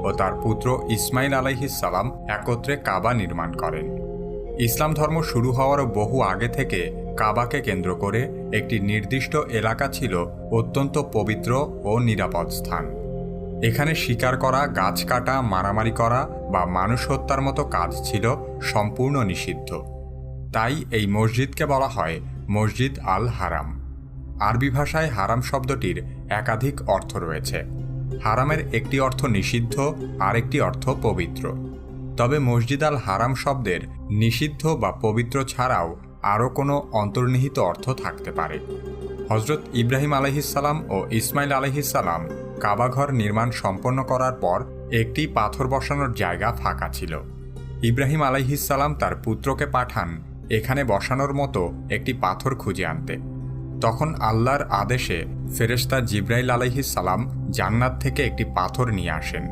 ও তার পুত্র ইসমাইল আলাইহিস সালাম একত্রে কাবা নির্মাণ করেন। ইসলাম ধর্ম শুরু হওয়ারও বহু আগে থেকে কাবাকে কেন্দ্র করে একটি নির্দিষ্ট এলাকা ছিল অত্যন্ত পবিত্র ও নিরাপদ স্থান। এখানে শিকার করা, গাছ কাটা, মারামারি করা বা মানুষ হত্যার মতো কাজ ছিল সম্পূর্ণ নিষিদ্ধ। তাই এই মসজিদকে বলা হয় মসজিদ আল হারাম। আরবি ভাষায় হারাম শব্দটির একাধিক অর্থ রয়েছে। হারামের একটি অর্থ নিষিদ্ধ, আর একটি অর্থ পবিত্র। তবে মসজিদ আল হারাম শব্দের নিষিদ্ধ বা পবিত্র ছাড়াও আরও কোনো অন্তর্নিহিত অর্থ থাকতে পারে। হজরত ইব্রাহিম আলাইহিসসালাম ও ইসমাইল আলাইহিসসালাম কাবাঘর নির্মাণ সম্পন্ন করার পর একটি পাথর বসানোর জায়গা ফাঁকা ছিল। ইব্রাহিম আলাইহিসসালাম তার পুত্রকে পাঠান এখানে বসানোর মতো একটি পাথর খুঁজে আনতে। তখন আল্লাহর আদেশে ফেরেশতা জিবরাইল আলাইহিসসালাম জান্নাত থেকে একটি পাথর নিয়ে আসেন।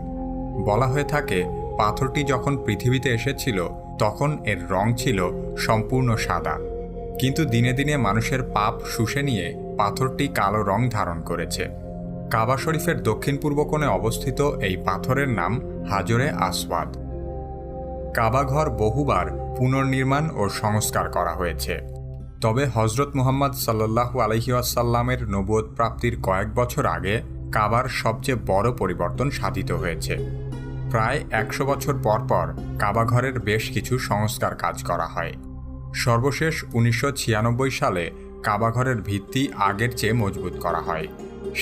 বলা হয়ে থাকে, পাথরটি যখন পৃথিবীতে এসেছিল তখন এর রং ছিল সম্পূর্ণ সাদা, কিন্তু দিনে দিনে মানুষের পাপ শুষে নিয়ে পাথরটি কালো রং ধারণ করেছে। কাবা শরীফের দক্ষিণ পূর্ব কোণে অবস্থিত এই পাথরের নাম হাজরে আসওয়াদ। কাবাঘর বহুবার পুনর্নির্মাণ ও সংস্কার করা হয়েছে। তবে হজরত মুহাম্মদ সাল্লাল্লাহু আলাইহি ওয়াসাল্লামের নবুয়ত প্রাপ্তির কয়েক বছর আগে কাবার সবচেয়ে বড় পরিবর্তন সাধিত হয়েছে। প্রায় 100 বছর পর পর কাবাঘরের বেশ কিছু সংস্কার কাজ করা হয়। সর্বশেষ 1996 সালে কাবাঘরের ভিত্তি আগের চেয়ে মজবুত করা হয়।